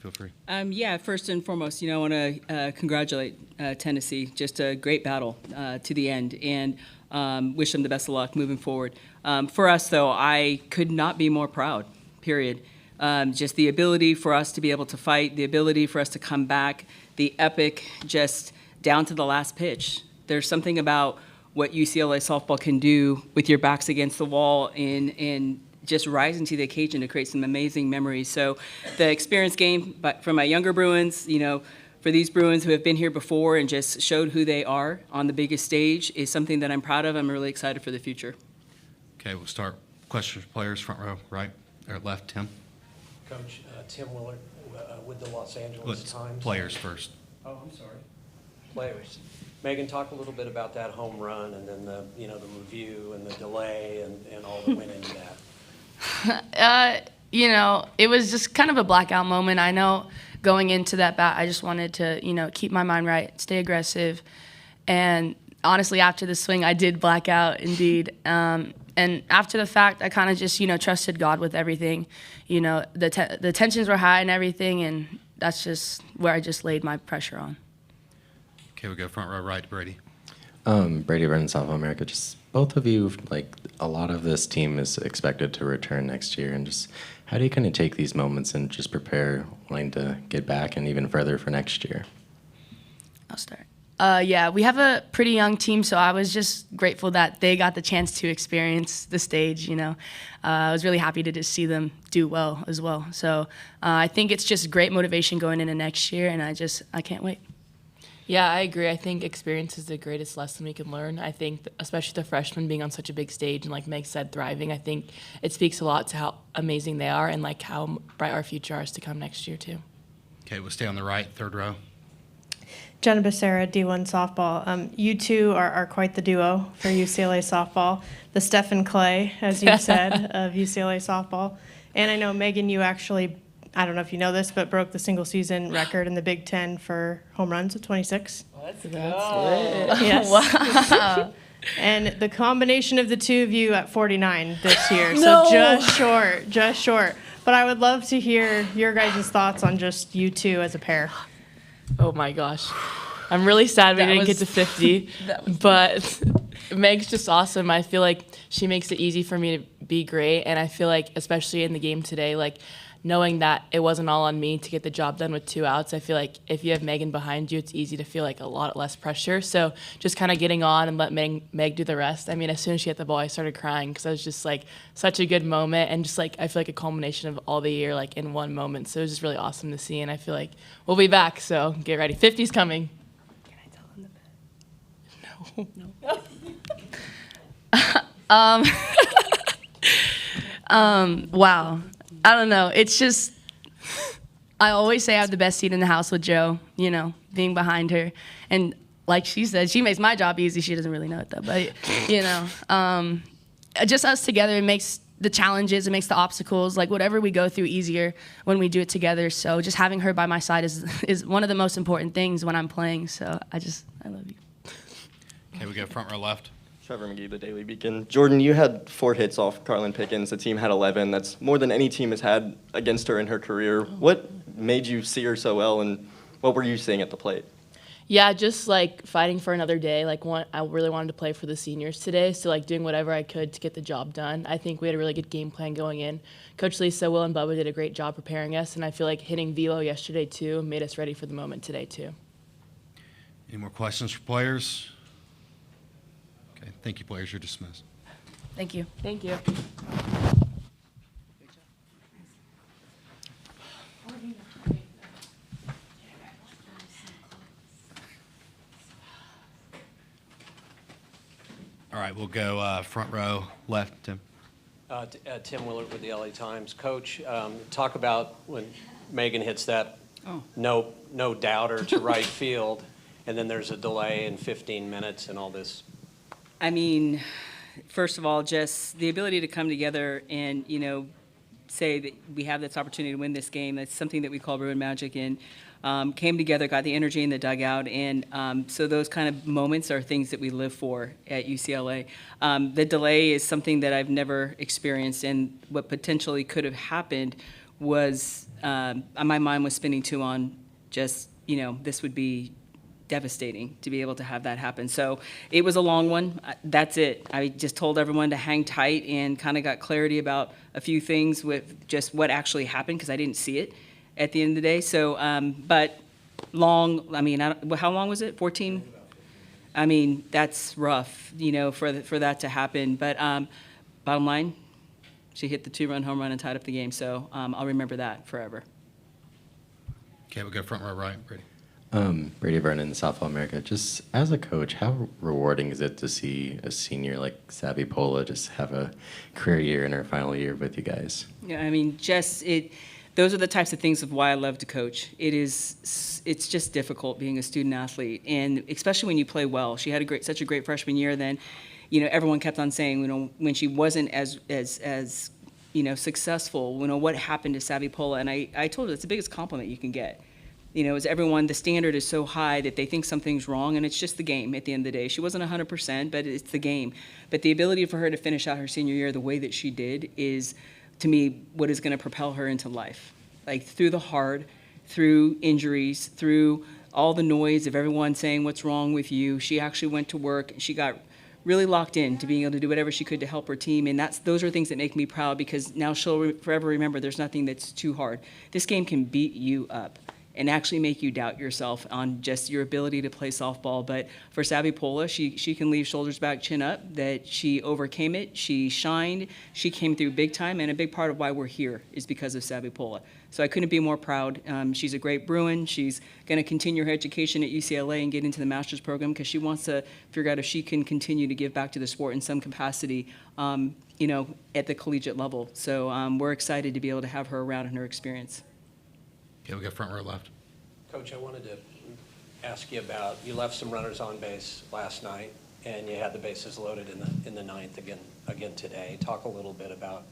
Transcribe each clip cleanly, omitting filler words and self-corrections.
Feel free. Yeah, first and foremost, I want to congratulate Tennessee. Just a great battle to the end, and wish them the best of luck moving forward. For us, though, I could not be more proud, period. Just the ability for us to be able to fight, the ability for us to come back, the epic, just down to the last pitch. There's something about what UCLA softball can do with your backs against the wall and just rising to the occasion to create some amazing memories. So the experience game, but for my younger Bruins, for these Bruins who have been here before and just showed who they are on the biggest stage is something that I'm proud of. I'm really excited for the future. Okay, we'll start questions for players, front row, right or left. Tim? Coach, Tim Willard with the Los Angeles Let's Times. players first. Oh, I'm sorry. Players. Megan, talk a little bit about that home run and then the review and the delay and all that went into that. It was just kind of a blackout moment. I know going into that bat, I just wanted to, keep my mind right, stay aggressive. And honestly, after the swing, I did black out indeed. And after the fact, I kind of just, trusted God with everything. The tensions were high and everything, and that's just where I just laid my pressure on. Okay, we go front row, right, Brady. Brady Brennan, South America. Just both of you, a lot of this team is expected to return next year, and just how do you kind of take these moments and just prepare, wanting to get back and even further for next year? I'll start. Yeah, we have a pretty young team, so I was just grateful that they got the chance to experience the stage, I was really happy to just see them do well as well. So I think it's just great motivation going into next year, and I can't wait. Yeah, I agree. I think experience is the greatest lesson we can learn. I think, especially the freshmen being on such a big stage and, like Meg said, thriving, I think it speaks a lot to how amazing they are and, how bright our future is to come next year, too. Okay, we'll stay on the right, third row. Jenna Becerra, D1 softball. You two are quite the duo for UCLA softball. The Stephen Clay, as you said, of UCLA softball. And I know, Megan, you actually, I don't know if you know this, but broke the single season record in the Big Ten for home runs at 26. That's lit. Yes. Wow. And the combination of the two of you at 49 this year. So just short. But I would love to hear your guys' thoughts on just you two as a pair. Oh, my gosh. I'm really sad we didn't get to 50, but Meg's just awesome. I feel like she makes it easy for me to be great, and I feel like, especially in the game today, knowing that it wasn't all on me to get the job done with 2 outs, I feel like if you have Megan behind you, it's easy to feel a lot less pressure. So just kind of getting on and let Meg do the rest. I mean, as soon as she hit the ball, I started crying because I was just such a good moment, and just I feel like a culmination of all the year in one moment. So it was just really awesome to see, and I feel like we'll be back. So get ready. 50's coming. Can I tell them No. Wow. I don't know. It's just, I always say I have the best seat in the house with Jo, being behind her. And like she said, she makes my job easy. She doesn't really know it though, but, just us together, it makes the challenges, it makes the obstacles, whatever we go through easier when we do it together. So just having her by my side is one of the most important things when I'm playing. So I love you. Okay, we go front row left. Trevor McGee, the Daily Beacon. Jordan, you had 4 hits off Carlin Pickens. The team had 11. That's more than any team has had against her in her career. What made you see her so well, and what were you seeing at the plate? Yeah, just fighting for another day. I really wanted to play for the seniors today, so doing whatever I could to get the job done. I think we had a really good game plan going in. Coach Lisa, Will, and Bubba did a great job preparing us, and I feel like hitting velo yesterday too made us ready for the moment today too. Any more questions for players? Okay, thank you, players. You're dismissed. Thank you. Thank you. All right, we'll go front row left, Tim. Tim Willard with the LA Times. Coach, talk about when Megan hits that no doubter to right field, and then there's a delay in 15 minutes and all this. I mean, first of all, just the ability to come together and, say that we have this opportunity to win this game. That's something that we call Bruin Magic, and came together, got the energy in the dugout, and so those kind of moments are things that we live for at UCLA. The delay is something that I've never experienced, and what potentially could have happened was, my mind was spinning too on just, this would be devastating to be able to have that happen. So it was a long one. That's it. I just told everyone to hang tight and kind of got clarity about a few things with just what actually happened because I didn't see it at the end of the day. So, but long, I mean, how long was it? 14? I mean, that's rough, for that to happen. But bottom line, she hit the 2-run home run and tied up the game. So I'll remember that forever. Okay, we'll go front row right, Brady. Brady Vernon, Southall America. Just as a coach, how rewarding is it to see a senior like Savvy Pola just have a career year in her final year with you guys? Yeah, I mean, those are the types of things of why I love to coach. It's just difficult being a student athlete, and especially when you play well. She had such a great freshman year. Then, everyone kept on saying, when she wasn't as successful, what happened to Savvy Pola? And I told her it's the biggest compliment you can get. Is everyone, the standard is so high that they think something's wrong, and it's just the game at the end of the day. She wasn't 100%, but it's the game. But the ability for her to finish out her senior year the way that she did is, to me, what is going to propel her into life. Like, through the hard, through injuries, through all the noise of everyone saying what's wrong with you, she actually went to work, and she got really locked in to being able to do whatever she could to help her team. And those are things that make me proud, because now she'll forever remember there's nothing that's too hard. This game can beat you up and actually make you doubt yourself on just your ability to play softball. But for Savvy Pola, she can leave shoulders back, chin up, that she overcame it, she shined, she came through big time, and a big part of why we're here is because of Savvy Pola. So I couldn't be more proud. She's a great Bruin. She's going to continue her education at UCLA and get into the master's program because she wants to figure out if she can continue to give back to the sport in some capacity, at the collegiate level. So we're excited to be able to have her around in her experience. Okay, we got front row left. Coach, I wanted to ask you about, you left some runners on base last night, and you had the bases loaded in the ninth again today. Talk a little bit about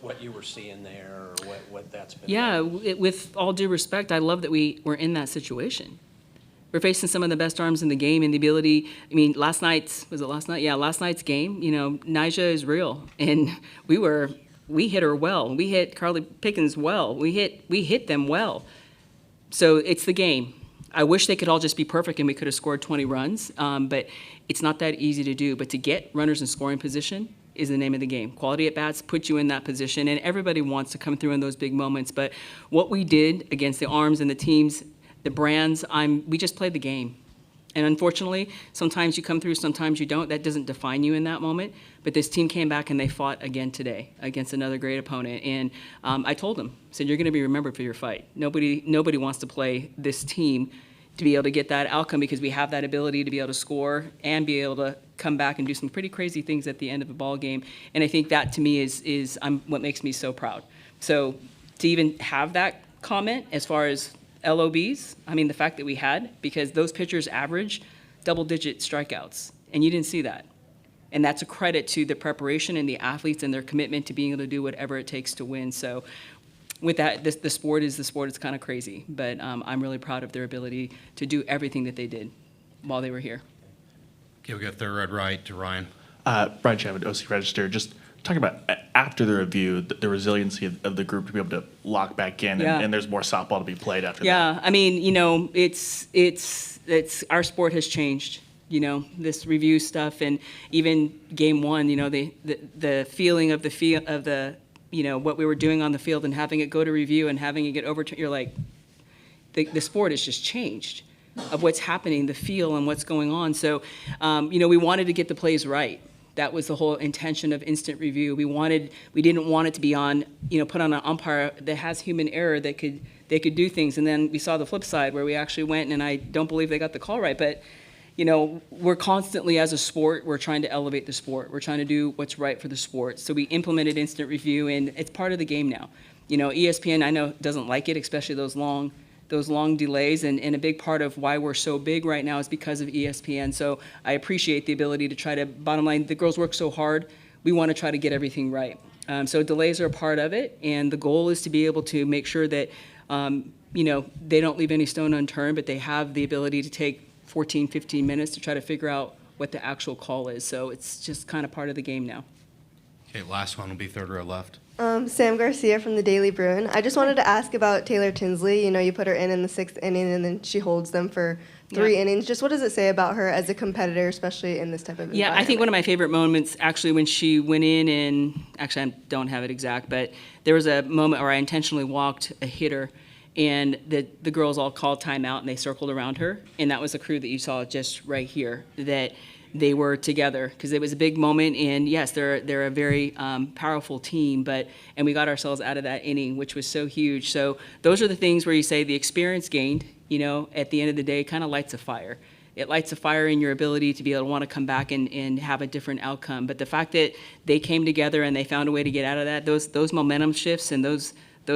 what you were seeing there, or what that's been. Yeah, like. with all due respect, I love that we were in that situation. We're facing some of the best arms in the game, and the ability, last night's game, Nyjah is real, and we hit her well. We hit Carly Pickens well. We hit them well. So it's the game. I wish they could all just be perfect and we could have scored 20 runs, but it's not that easy to do. But to get runners in scoring position is the name of the game. Quality at bats put you in that position, and everybody wants to come through in those big moments. But what we did against the arms and the teams, the brands, we just played the game. And unfortunately, sometimes you come through, sometimes you don't. That doesn't define you in that moment. But this team came back and they fought again today against another great opponent. And I told them, I said, you're going to be remembered for your fight. Nobody wants to play this team to be able to get that outcome, because we have that ability to be able to score and be able to come back and do some pretty crazy things at the end of a ball game. And I think that, to me, is what makes me so proud. So to even have that comment as far as LOBs, the fact that we had, because those pitchers average double-digit strikeouts, and you didn't see that. And that's a credit to the preparation and the athletes and their commitment to being able to do whatever it takes to win. So with that, the sport is kind of crazy, but I'm really proud of their ability to do everything that they did while they were here. Okay, we got third row right to Ryan. Brian Chavit, OC Register. Just talking about after the review, the resiliency of the group to be able to lock back in, Yeah. and there's more softball to be played after that. Yeah, it's our sport has changed. This review stuff, and even game one, the feeling of what we were doing on the field and having it go to review and having it get overturned. You're like, the sport has just changed of what's happening, the feel and what's going on. So, we wanted to get the plays right. That was the whole intention of instant review. We didn't want it to be on, put on an umpire that has human error that they could do things. And then we saw the flip side where we actually went, and I don't believe they got the call right. But, we're constantly, as a sport, we're trying to elevate the sport. We're trying to do what's right for the sport. So we implemented instant review, and it's part of the game now. ESPN, I know, doesn't like it, especially those long delays, and a big part of why we're so big right now is because of ESPN. So I appreciate the ability to try to, bottom line, the girls work so hard, we want to try to get everything right. So delays are a part of it, and the goal is to be able to make sure that, they don't leave any stone unturned, but they have the ability to take 14, 15 minutes to try to figure out what the actual call is. So it's just kind of part of the game now. Okay, last one will be third row left. Sam Garcia from the Daily Bruin. I just wanted to ask about Taylor Tinsley. You know, you put her in the 6th inning, and then she holds them for 3 innings. Just what does it say about her as a competitor, especially in this type of Yeah, I think one of my favorite moments, actually, when she went in and, actually, I don't have it exact, but there was a moment where I intentionally walked a hitter, and the girls all called timeout, and they circled around her, and that was the crew that you saw just right here, that they were together, because it was a big moment, and yes, they're a very powerful team, and we got ourselves out of that inning, which was so huge. So those are the things where you say the experience gained, you know, at the end of the day, kind of lights a fire. It lights a fire in your ability to be able to want to come back and have a different outcome. But the fact that they came together and they found a way to get out of that, those momentum shifts and those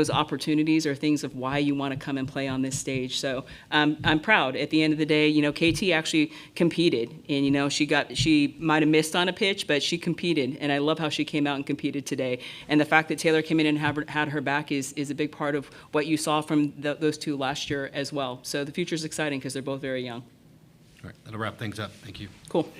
opportunities are things of why you want to come and play on this stage. So I'm proud. At the end of the day, you know, KT actually competed, and you know, she might have missed on a pitch, but she competed, and I love how she came out and competed today. And the fact that Taylor came in and had her back is a big part of what you saw from those two last year as well. So the future's exciting because they're both very young. All right, that'll wrap things up. Thank you. Cool.